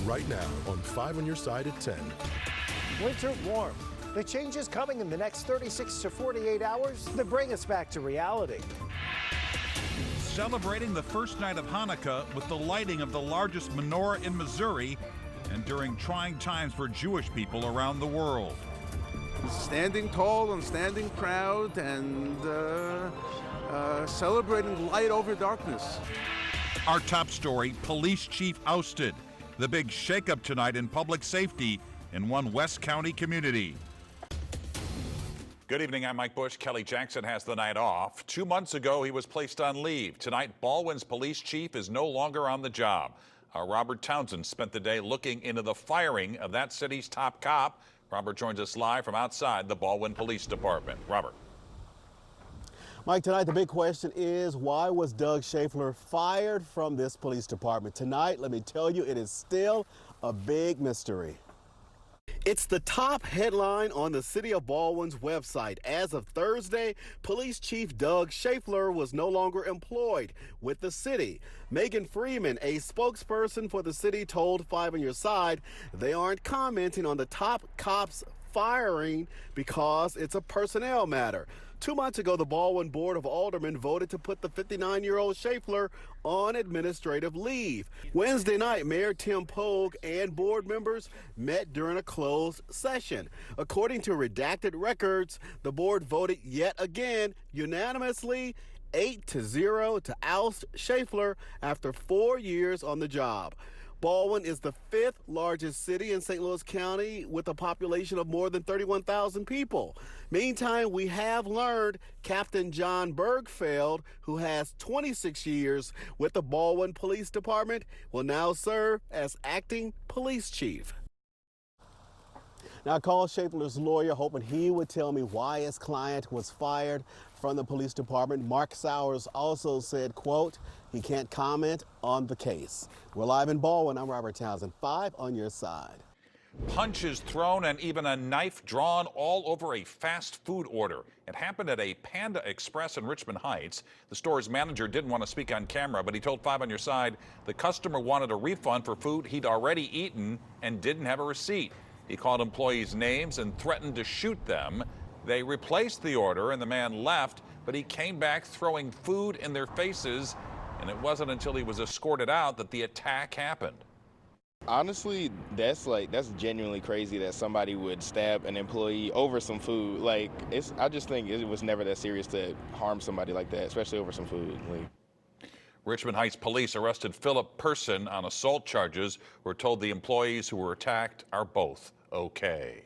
right now on 5 on Your Side at 10. Winter warm. The changes coming in the next 36 to 48 hours that bring us back to reality. Celebrating the first night of Hanukkah with the lighting of the largest menorah in Missouri, and during trying times for Jewish people around the world. Standing tall and standing proud and celebrating light over darkness. Our top story, police chief ousted. The big shakeup tonight in public safety in one West County community. Good evening, I'm Mike Bush. Kelly Jackson has the night off. 2 months ago, he was placed on leave. Tonight, Baldwin's police chief is no longer on the job. Our Robert Townsend spent the day looking into the firing of that city's top cop. Robert joins us live from outside the Baldwin Police Department. Robert. Mike, tonight the big question is, why was Doug Schaeffler fired from this police department? Tonight, let me tell you, it is still a big mystery. It's the top headline on the City of Baldwin's website. As of Thursday, Police Chief Doug Schaeffler was no longer employed with the city. Megan Freeman, a spokesperson for the city, told 5 on Your Side they aren't commenting on the top cop's firing because it's a personnel matter. 2 months ago, the Baldwin Board of Aldermen voted to put the 59-year-old Schaeffler on administrative leave. Wednesday night, Mayor Tim Pogue and board members met during a closed session. According to redacted records, the board voted yet again unanimously 8-0 to oust Schaeffler after 4 years on the job. Baldwin is the 5th largest city in St. Louis County with a population of more than 31,000 people. Meantime, we have learned Captain John Bergfeld, who has 26 years with the Baldwin Police Department, will now serve as acting police chief. Now, I called Schaeffler's lawyer hoping he would tell me why his client was fired from the police department. Mark Sowers also said, quote, he can't comment on the case. We're live in Baldwin. I'm Robert Townsend, 5 on Your Side. Punches thrown and even a knife drawn all over a fast food order. It happened at a Panda Express in Richmond Heights. The store's manager didn't want to speak on camera, but he told 5 on Your Side the customer wanted a refund for food he'd already eaten and didn't have a receipt. He called employees names and threatened to shoot them. They replaced the order and the man left, but he came back throwing food in their faces, and it wasn't until he was escorted out that the attack happened. Honestly, that's genuinely crazy that somebody would stab an employee over some food. I just think it was never that serious to harm somebody like that, especially over some food. Richmond Heights police arrested Philip Person on assault charges. We're told the employees who were attacked are both okay.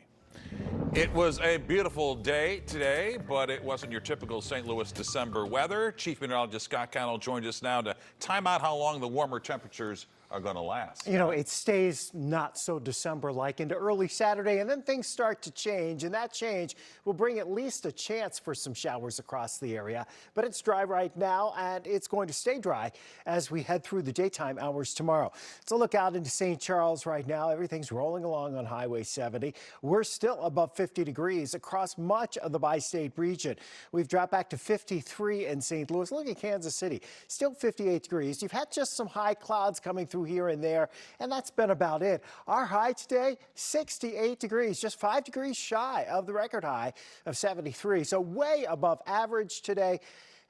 It was a beautiful day today, but it wasn't your typical St. Louis December weather. Chief Meteorologist Scott Connell joins us now to time out how long the warmer temperatures are going to last. You know, it stays not so December-like into early Saturday, and then things start to change, and that change will bring at least a chance for some showers across the area. But it's dry right now, and it's going to stay dry as we head through the daytime hours tomorrow. So look out into St. Charles right now. Everything's rolling along on Highway 70. We're still above 50 degrees across much of the bi-state region. We've dropped back to 53 in St. Louis. Look at Kansas City, still 58 degrees. You've had just some high clouds coming through here and there, and that's been about it. Our high today, 68 degrees, just 5 degrees shy of the record high of 73. So way above average today.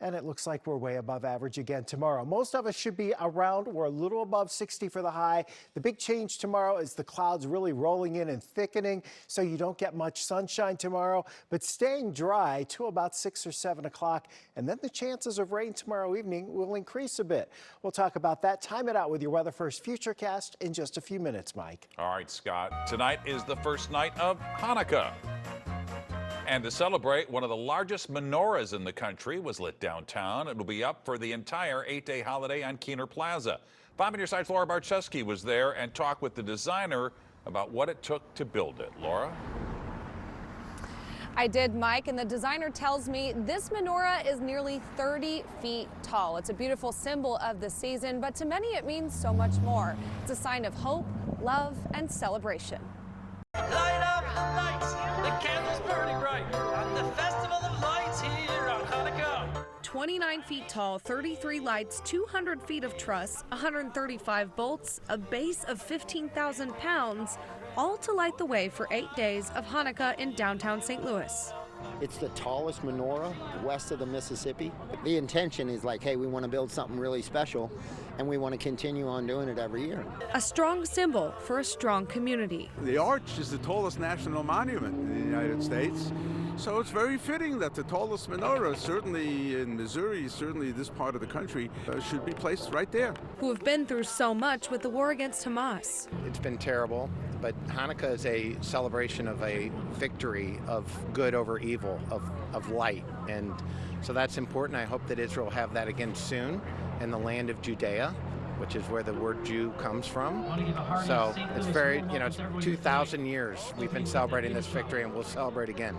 And it looks like we're way above average again tomorrow. Most of us should be around or a little above 60 for the high. The big change tomorrow is the clouds really rolling in and thickening, so you don't get much sunshine tomorrow, but staying dry to about 6 or 7 o'clock. And then the chances of rain tomorrow evening will increase a bit. We'll talk about that. Time it out with your Weather First Futurecast in just a few minutes, Mike. All right, Scott. Tonight is the first night of Hanukkah. And to celebrate, one of the largest menorahs in the country was lit downtown. It will be up for the entire 8-day holiday on Keener Plaza. 5 on Your Side's Laura Barczewski was there and talked with the designer about what it took to build it. Laura? I did, Mike, and the designer tells me this menorah is nearly 30 feet tall. It's a beautiful symbol of the season, but to many it means so much more. It's a sign of hope, love, and celebration. Light up the lights, the candles burning bright, and the festival of lights here on Hanukkah. 29 feet tall, 33 lights, 200 feet of truss, 135 bolts, a base of 15,000 pounds, all to light the way for 8 days of Hanukkah in downtown St. Louis. It's the tallest menorah west of the Mississippi. The intention is like, hey, we want to build something really special, and we want to continue on doing it every year. A strong symbol for a strong community. The arch is the tallest national monument in the United States, so it's very fitting that the tallest menorah, certainly in Missouri, certainly this part of the country, should be placed right there. Who have been through so much with the war against Hamas. It's been terrible, but Hanukkah is a celebration of a victory of good over evil, of light. And so that's important. I hope that Israel will have that again soon in the land of Judea, which is where the word Jew comes from. So it's very, it's 2,000 years we've been celebrating this victory, and we'll celebrate again.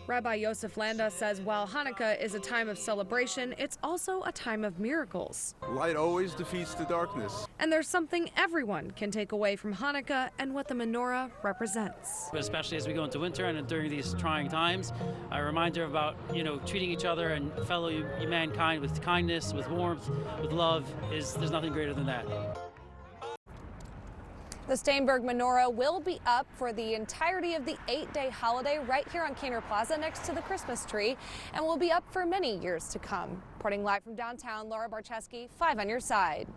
Rabbi Yosef Landa says while Hanukkah is a time of celebration, it's also a time of miracles. Light always defeats the darkness. And there's something everyone can take away from Hanukkah and what the menorah represents. But especially as we go into winter and during these trying times, a reminder about, treating each other and fellow mankind with kindness, with warmth, with love, there's nothing greater than that. The Steinberg menorah will be up for the entirety of the 8-day holiday right here on Kaner Plaza next to the Christmas tree, and will be up for many years to come. Reporting live from downtown, Laura Barcheski, 5 on your side.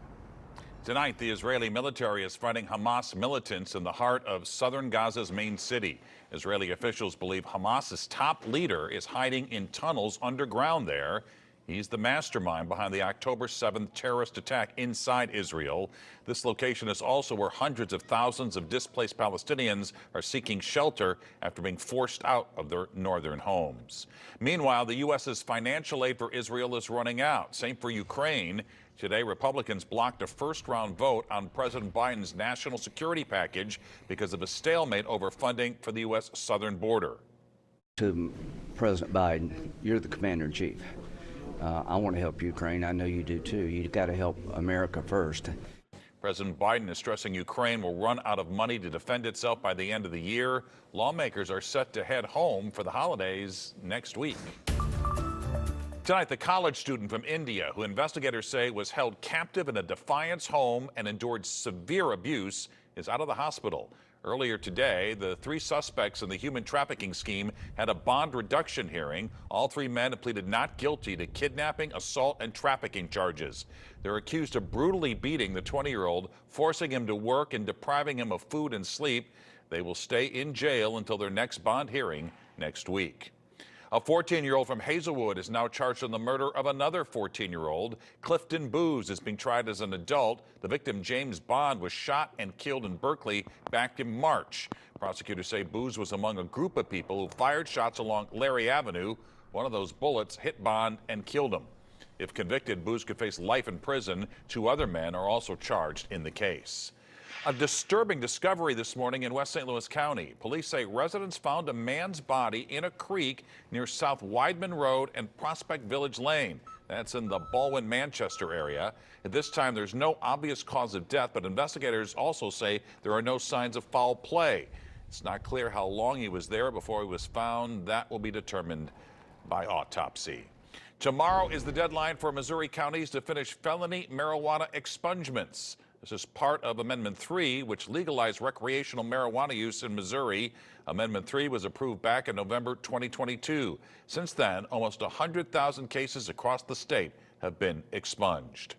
Tonight, the Israeli military is fighting Hamas militants in the heart of southern Gaza's main city. Israeli officials believe Hamas's top leader is hiding in tunnels underground there. He's the mastermind behind the October 7th terrorist attack inside Israel. This location is also where hundreds of thousands of displaced Palestinians are seeking shelter after being forced out of their northern homes. Meanwhile, the U.S.'s financial aid for Israel is running out. Same for Ukraine. Today, Republicans blocked a first-round vote on President Biden's national security package because of a stalemate over funding for the U.S. southern border. To President Biden, you're the commander-in-chief. I want to help Ukraine. I know you do too. You've got to help America first. President Biden is stressing Ukraine will run out of money to defend itself by the end of the year. Lawmakers are set to head home for the holidays next week. Tonight, the college student from India, who investigators say was held captive in a Defiance home and endured severe abuse, is out of the hospital. Earlier today, the 3 suspects in the human trafficking scheme had a bond reduction hearing. All 3 men have pleaded not guilty to kidnapping, assault, and trafficking charges. They're accused of brutally beating the 20-year-old, forcing him to work and depriving him of food and sleep. They will stay in jail until their next bond hearing next week. A 14-year-old from Hazelwood is now charged in the murder of another 14-year-old. Clifton Booz is being tried as an adult. The victim, James Bond, was shot and killed in Berkeley back in March. Prosecutors say Booz was among a group of people who fired shots along Larry Avenue. One of those bullets hit Bond and killed him. If convicted, Booz could face life in prison. 2 other men are also charged in the case. A disturbing discovery this morning in West St. Louis County. Police say residents found a man's body in a creek near South Weidman Road and Prospect Village Lane. That's in the Baldwin-Manchester area. At this time, there's no obvious cause of death, but investigators also say there are no signs of foul play. It's not clear how long he was there before he was found. That will be determined by autopsy. Tomorrow is the deadline for Missouri counties to finish felony marijuana expungements. This is part of Amendment 3, which legalized recreational marijuana use in Missouri. Amendment 3 was approved back in November 2022. Since then, almost 100,000 cases across the state have been expunged.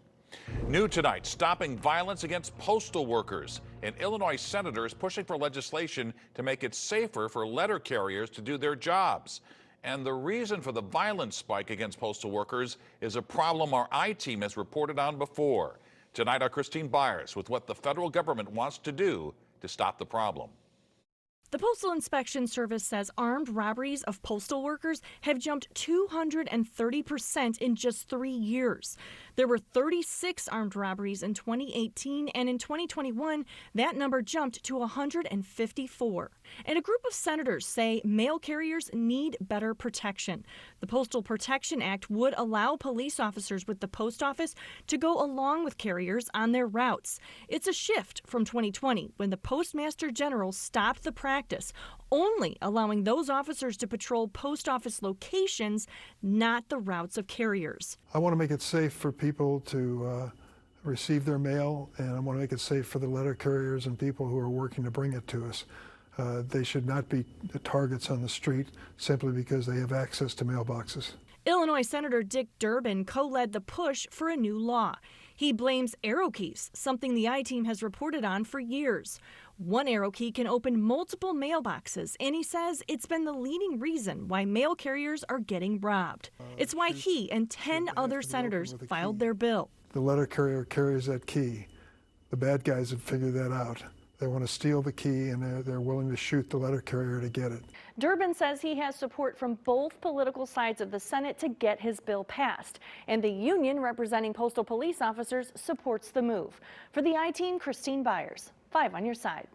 New tonight, stopping violence against postal workers. An Illinois senator is pushing for legislation to make it safer for letter carriers to do their jobs. And the reason for the violence spike against postal workers is a problem our I-team has reported on before. Tonight, our Christine Byers with what the federal government wants to do to stop the problem. The Postal Inspection Service says armed robberies of postal workers have jumped 230% in just 3 years. There were 36 armed robberies in 2018, and in 2021, that number jumped to 154. And a group of senators say mail carriers need better protection. The Postal Protection Act would allow police officers with the post office to go along with carriers on their routes. It's a shift from 2020, when the Postmaster General stopped the practice, only allowing those officers to patrol post office locations, not the routes of carriers. I want to make it safe for people to receive their mail, and I want to make it safe for the letter carriers and people who are working to bring it to us. They should not be the targets on the street simply because they have access to mailboxes. Illinois Senator Dick Durbin co-led the push for a new law. He blames arrow keys, something the I-Team has reported on for years. One arrow key can open multiple mailboxes, and he says it's been the leading reason why mail carriers are getting robbed. It's why he and 10 other senators filed their bill. The letter carrier carries that key. The bad guys have figured that out. They want to steal the key, and they're willing to shoot the letter carrier to get it. Durbin says he has support from both political sides of the Senate to get his bill passed, and the union representing postal police officers supports the move. For the I-Team, Christine Byers, 5 on your side.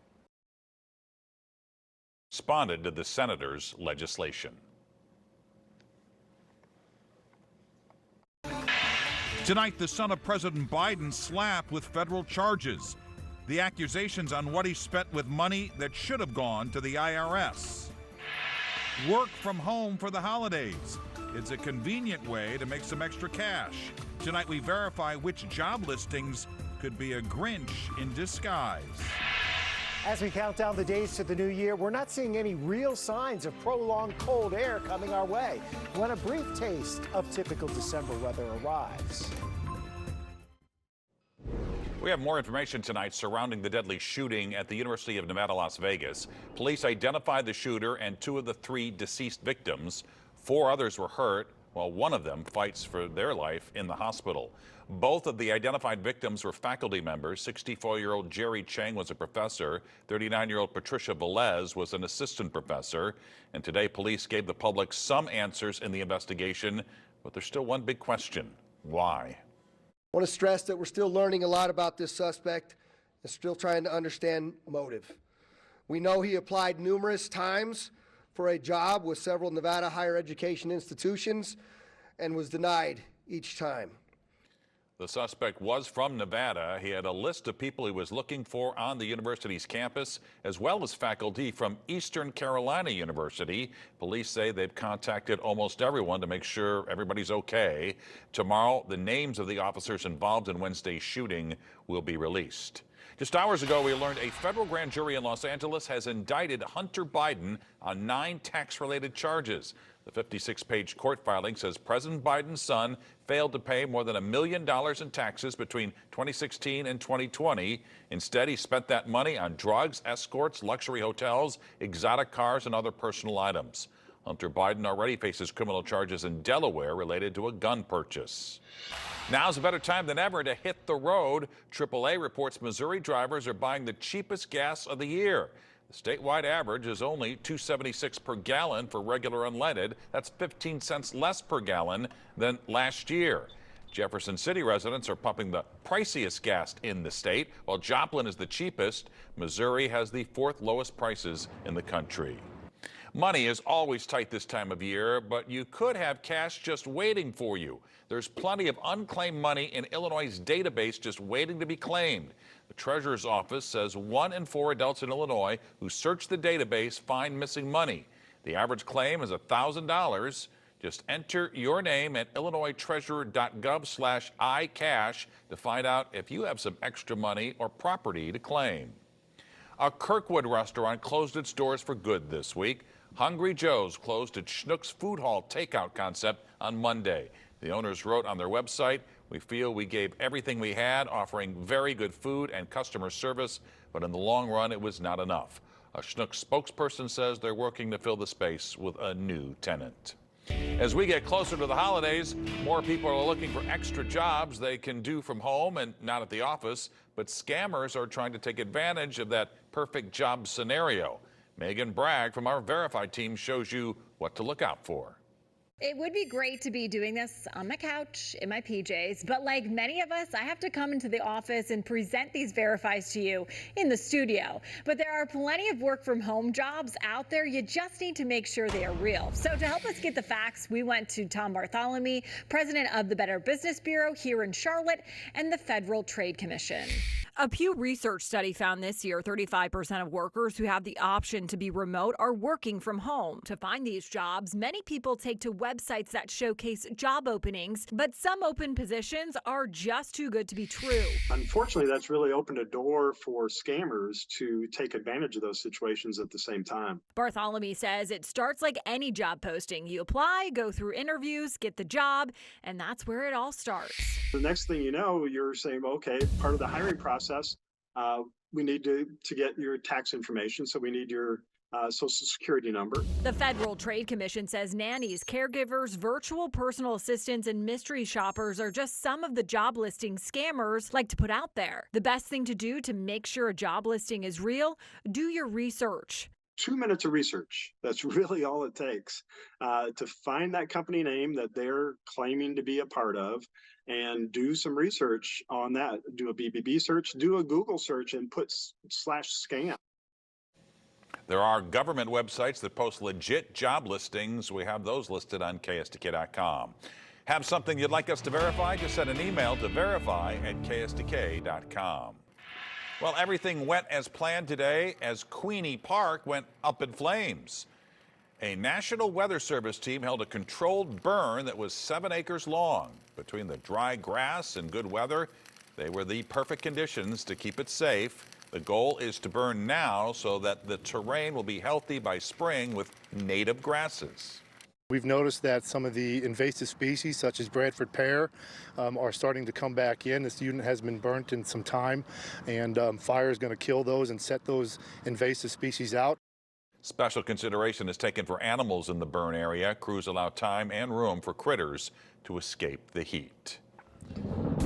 Responded to the senator's legislation. Tonight, the son of President Biden slapped with federal charges. The accusations on what he spent with money that should have gone to the IRS. Work from home for the holidays. It's a convenient way to make some extra cash. Tonight, we verify which job listings could be a Grinch in disguise. As we count down the days to the new year, we're not seeing any real signs of prolonged cold air coming our way when a brief taste of typical December weather arrives. We have more information tonight surrounding the deadly shooting at the University of Nevada, Las Vegas. Police identified the shooter and 2 of the 3 deceased victims. 4 others were hurt, while one of them fights for their life in the hospital. Both of the identified victims were faculty members. 64-year-old Jerry Chang was a professor. 39-year-old Patricia Velez was an assistant professor. And today, police gave the public some answers in the investigation, but there's still one big question: why? I want to stress that we're still learning a lot about this suspect and still trying to understand motive. We know he applied numerous times for a job with several Nevada higher education institutions and was denied each time. The suspect was from Nevada. He had a list of people he was looking for on the university's campus, as well as faculty from Eastern Carolina University. Police say they've contacted almost everyone to make sure everybody's okay. Tomorrow, the names of the officers involved in Wednesday's shooting will be released. Just hours ago, we learned a federal grand jury in Los Angeles has indicted Hunter Biden on 9 tax-related charges. The 56-page court filing says President Biden's son failed to pay more than $1 million in taxes between 2016 and 2020. Instead, he spent that money on drugs, escorts, luxury hotels, exotic cars, and other personal items. Hunter Biden already faces criminal charges in Delaware related to a gun purchase. Now's a better time than ever to hit the road. AAA reports Missouri drivers are buying the cheapest gas of the year. The statewide average is only $2.76 per gallon for regular unleaded. That's 15 cents less per gallon than last year. Jefferson City residents are pumping the priciest gas in the state, while Joplin is the cheapest. Missouri has the 4th lowest prices in the country. Money is always tight this time of year, but you could have cash just waiting for you. There's plenty of unclaimed money in Illinois' database just waiting to be claimed. The Treasurer's Office says 1 in 4 adults in Illinois who search the database find missing money. The average claim is $1,000. Just enter your name at illinoistreasurer.gov/icash to find out if you have some extra money or property to claim. A Kirkwood restaurant closed its doors for good this week. Hungry Joe's closed its Schnucks Food Hall takeout concept on Monday. The owners wrote on their website, "We feel we gave everything we had, offering very good food and customer service, but in the long run, it was not enough." A Schnucks spokesperson says they're working to fill the space with a new tenant. As we get closer to the holidays, more people are looking for extra jobs they can do from home and not at the office, but scammers are trying to take advantage of that perfect job scenario. Megan Bragg from our Verified team shows you what to look out for. It would be great to be doing this on my couch in my PJs, but like many of us, I have to come into the office and present these verifies to you in the studio. But there are plenty of work from home jobs out there. You just need to make sure they are real. So to help us get the facts, we went to Tom Bartholomew, president of the Better Business Bureau here in Charlotte and the Federal Trade Commission. A Pew Research study found this year 35% of workers who have the option to be remote are working from home. To find these jobs, many people take to websites that showcase job openings, but some open positions are just too good to be true. Unfortunately, that's really opened a door for scammers to take advantage of those situations at the same time. Bartholomew says it starts like any job posting. You apply, go through interviews, get the job, and that's where it all starts. The next thing you know, you're saying, okay, part of the hiring process, we need to get your tax information, so we need your Social Security number. The Federal Trade Commission says nannies, caregivers, virtual personal assistants, and mystery shoppers are just some of the job listing scammers like to put out there. The best thing to do to make sure a job listing is real, do your research. 2 minutes of research. That's really all it takes to find that company name that they're claiming to be a part of and do some research on that. Do a BBB search, do a Google search and put /scam. There are government websites that post legit job listings. We have those listed on KSDK.com. Have something you'd like us to verify? Just send an email to verify@KSDK.com. Well, everything went as planned today as Queenie Park went up in flames. A National Weather Service team held a controlled burn that was 7 acres long. Between the dry grass and good weather, they were the perfect conditions to keep it safe. The goal is to burn now so that the terrain will be healthy by spring with native grasses. We've noticed that some of the invasive species, such as Bradford pear, are starting to come back in. This unit has been burnt in some time, and fire is going to kill those and set those invasive species out. Special consideration is taken for animals in the burn area. Crews allow time and room for critters to escape the heat.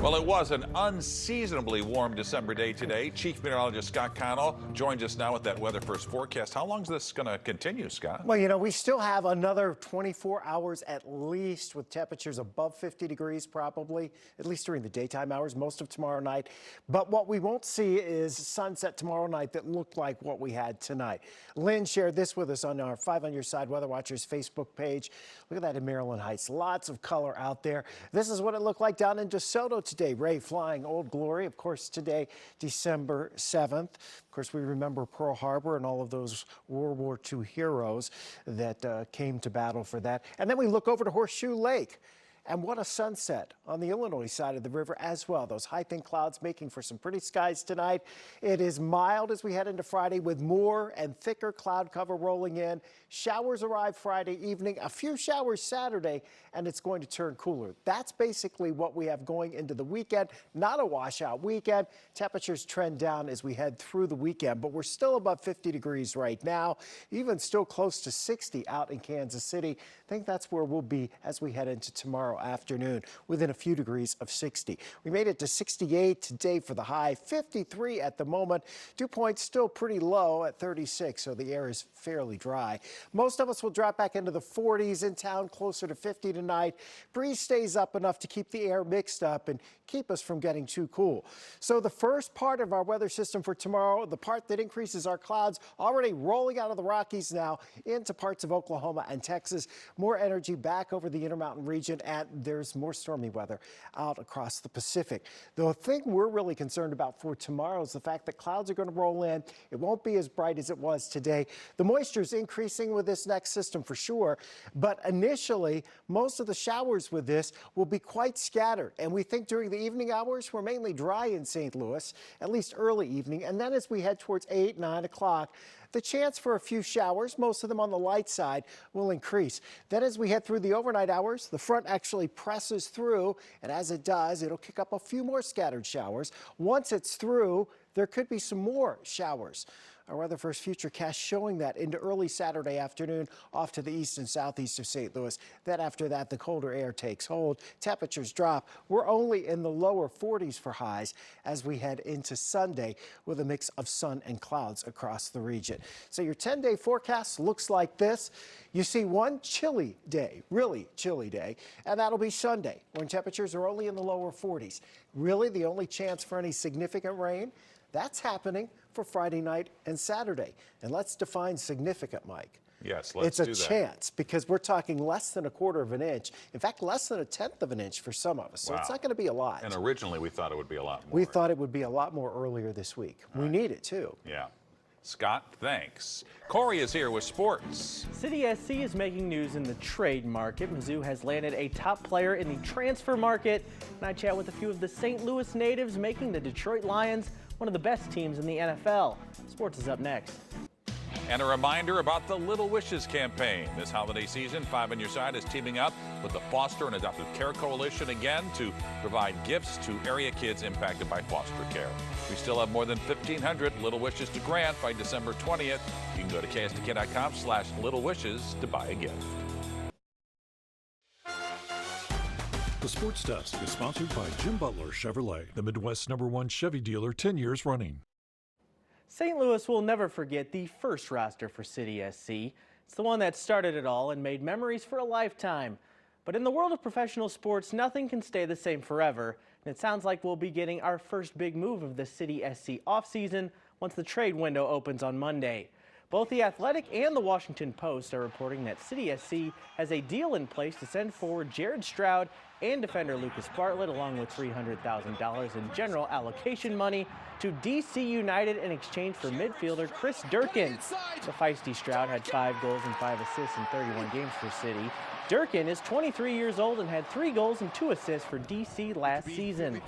Well, it was an unseasonably warm December day today. Chief Meteorologist Scott Connell joins us now with that Weather First forecast. How long is this going to continue, Scott? Well, you know, we still have another 24 hours at least with temperatures above 50 degrees probably, at least during the daytime hours, most of tomorrow night. But what we won't see is sunset tomorrow night that looked like what we had tonight. Lynn shared this with us on our 5 on Your Side Weather Watchers Facebook page. Look at that in Maryland Heights. Lots of color out there. This is what it looked like down in DeSoto today. Ray flying Old Glory, of course, today, December 7th. Of course, we remember Pearl Harbor and all of those World War II heroes that came to battle for that. And then we look over to Horseshoe Lake. And what a sunset on the Illinois side of the river as well. Those high thin clouds making for some pretty skies tonight. It is mild as we head into Friday with more and thicker cloud cover rolling in. Showers arrive Friday evening, a few showers Saturday, and it's going to turn cooler. That's basically what we have going into the weekend. Not a washout weekend. Temperatures trend down as we head through the weekend, but we're still above 50 degrees right now, even still close to 60 out in Kansas City. I think that's where we'll be as we head into tomorrow afternoon, within a few degrees of 60. We made it to 68 today for the high, 53 at the moment. Dew point still pretty low at 36, so the air is fairly dry. Most of us will drop back into the 40s in town, closer to 50 tonight. Breeze stays up enough to keep the air mixed up and keep us from getting too cool. So the first part of our weather system for tomorrow, the part that increases our clouds, already rolling out of the Rockies now into parts of Oklahoma and Texas. More energy back over the Intermountain region, and there's more stormy weather out across the Pacific. The thing we're really concerned about for tomorrow is the fact that clouds are going to roll in. It won't be as bright as it was today. The moisture is increasing with this next system for sure, but initially most of the showers with this will be quite scattered, and we think during the evening hours we're mainly dry in St. Louis, at least early evening, and then as we head towards 8, 9 o'clock, the chance for a few showers, most of them on the light side, will increase. Then as we head through the overnight hours, the front actually presses through, and as it does, it'll kick up a few more scattered showers. Once it's through, there could be some more showers. Our Weather First Futurecast showing that into early Saturday afternoon off to the east and southeast of St. Louis. Then after that, the colder air takes hold. Temperatures drop. We're only in the lower 40s for highs as we head into Sunday with a mix of sun and clouds across the region. So your 10-day forecast looks like this. You see one chilly day, really chilly day, and that'll be Sunday when temperatures are only in the lower 40s. Really the only chance for any significant rain? That's happening for Friday night and Saturday. And let's define significant, Mike. Yes, let's it's do a that. chance because we're talking less than 1/4 of an inch. In fact, less than 1/10 of an inch for some of us. So it's Wow. not going to be a lot. And originally we thought it would be a lot more. We thought it would be a lot more earlier this week. We need it too. Yeah. Scott, thanks. Corey is here with sports. City SC is making news in the trade market. Mizzou has landed a top player in the transfer market. And I chat with a few of the St. Louis natives making the Detroit Lions one of the best teams in the NFL. Sports is up next. And a reminder about the Little Wishes campaign. This holiday season, 5 on Your Side is teaming up with the Foster and Adoptive Care Coalition again to provide gifts to area kids impacted by foster care. We still have more than 1,500 Little Wishes to grant by December 20th. You can go to ksdk.com/Little Wishes to buy a gift. The Sports Desk is sponsored by Jim Butler Chevrolet, the Midwest's #1 Chevy dealer 10 years running. St. Louis will never forget the first roster for City SC. It's the one that started it all and made memories for a lifetime. But in the world of professional sports, nothing can stay the same forever. And it sounds like we'll be getting our first big move of the City SC offseason once the trade window opens on Monday. Both The Athletic and The Washington Post are reporting that City SC has a deal in place to send forward Jared Stroud and defender Lucas Bartlett, along with $300,000 in general allocation money to DC United in exchange for midfielder Chris Durkin. The feisty Stroud had 5 goals and 5 assists in 31 games for City. Durkin is 23 years old and had 3 goals and 2 assists for DC last season.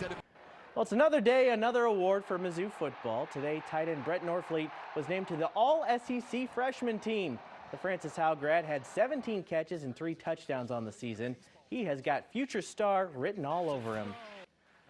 Well, it's another day, another award for Mizzou football. Today, tight end Brett Norfleet was named to the All-SEC freshman team. The Francis Howe grad had 17 catches and 3 touchdowns on the season. He has got future star written all over him.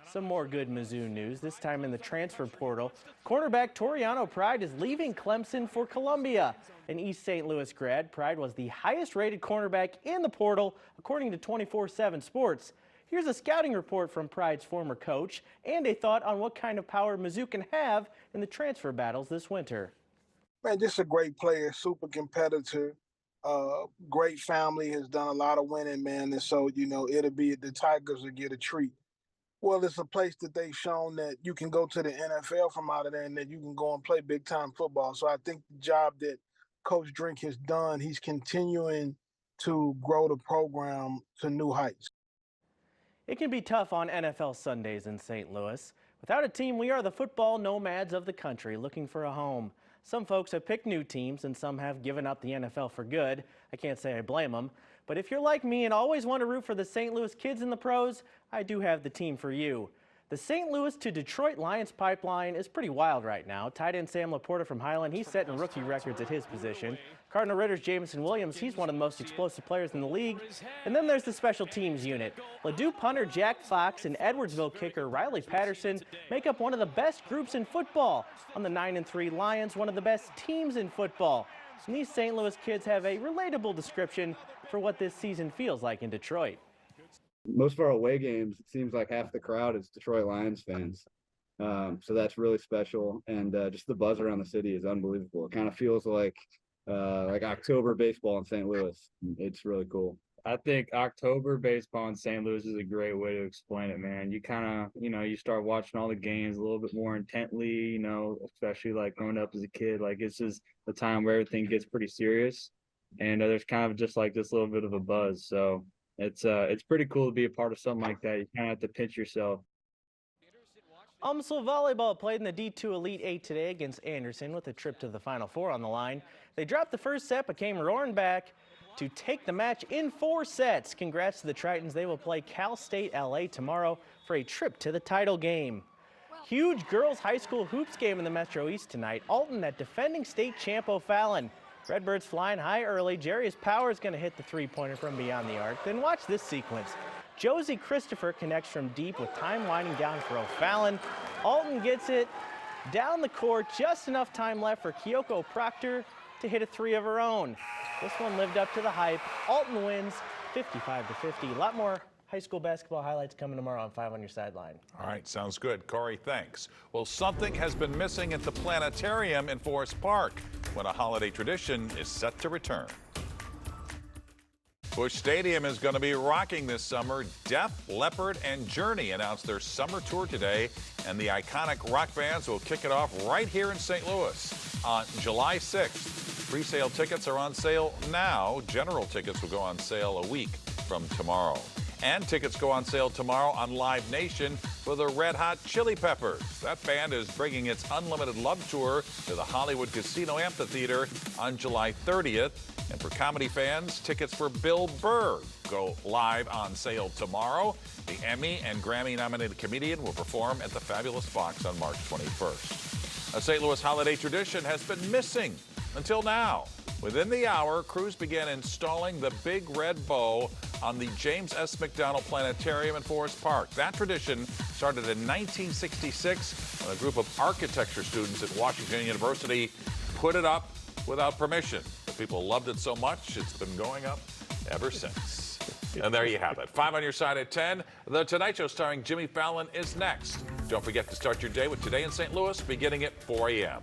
Some more good Mizzou news, this time in the transfer portal. Cornerback Toriano Pride is leaving Clemson for Columbia. An East St. Louis grad, Pride was the highest rated cornerback in the portal, according to 24/7 Sports. Here's a scouting report from Pride's former coach and a thought on what kind of power Mizzou can have in the transfer battles this winter. Man, just a great player, super competitor, great family, has done a lot of winning, man. And so, it'll be the Tigers will get a treat. Well, it's a place that they've shown that you can go to the NFL from out of there and that you can go and play big time football. So I think the job that Coach Drink has done, he's continuing to grow the program to new heights. It can be tough on NFL Sundays in St. Louis. Without a team, we are the football nomads of the country looking for a home. Some folks have picked new teams and some have given up the NFL for good. I can't say I blame them. But if you're like me and always want to root for the St. Louis kids in the pros, I do have the team for you. The St. Louis to Detroit Lions pipeline is pretty wild right now. Tight end Sam Laporta from Highland, he's setting rookie records at his position. Cardinal Ritter's Jamison Williams, he's one of the most explosive players in the league. And then there's the special teams unit. Ladue punter Jack Fox and Edwardsville kicker Riley Patterson make up one of the best groups in football. On the 9-3 Lions, one of the best teams in football. And these St. Louis kids have a relatable description for what this season feels like in Detroit. Most of our away games, it seems like half the crowd is Detroit Lions fans. So that's really special. And just the buzz around the city is unbelievable. It kind of feels like October baseball in St. Louis. It's really cool. I think October baseball in St. Louis is a great way to explain it, man. You kind of, you start watching all the games a little bit more intently, especially like growing up as a kid. Like it's just the time where everything gets pretty serious. And there's kind of just like this little bit of a buzz. So it's pretty cool to be a part of something like that. You kind of have to pinch yourself. Umsel Volleyball played in the D2 Elite 8 today against Anderson with a trip to the Final Four on the line. They dropped the first set but came roaring back to take the match in 4 sets. Congrats to the Tritons. They will play Cal State LA tomorrow for a trip to the title game. Huge girls high school hoops game in the Metro East tonight. Alton at defending state champ O'Fallon. Redbirds flying high early. Jarius Power is going to hit the three-pointer from beyond the arc. Then watch this sequence. Josie Christopher connects from deep with time winding down for O'Fallon. Alton gets it down the court. Just enough time left for Kyoko Proctor to hit a 3 of her own. This one lived up to the hype. Alton wins 55-50. A lot more high school basketball highlights coming tomorrow on 5 on Your Sideline. All right, sounds good. Corey, thanks. Well, something has been missing at the planetarium in Forest Park when a holiday tradition is set to return. Busch Stadium is going to be rocking this summer. Def Leppard and Journey announced their summer tour today, and the iconic rock bands will kick it off right here in St. Louis on July 6th. Pre-sale tickets are on sale now. General tickets will go on sale a week from tomorrow. And tickets go on sale tomorrow on Live Nation for the Red Hot Chili Peppers. That band is bringing its Unlimited Love Tour to the Hollywood Casino Amphitheater on July 30th. And for comedy fans, tickets for Bill Burr go live on sale tomorrow. The Emmy and Grammy-nominated comedian will perform at the Fabulous Fox on March 21st. A St. Louis holiday tradition has been missing until now. Within the hour, crews began installing the big red bow on the James S. McDonald Planetarium in Forest Park. That tradition started in 1966 when a group of architecture students at Washington University put it up without permission. The people loved it so much, it's been going up ever since. And there you have it. 5 on your side at 10. The Tonight Show starring Jimmy Fallon is next. Don't forget to start your day with Today in St. Louis, beginning at 4 a.m.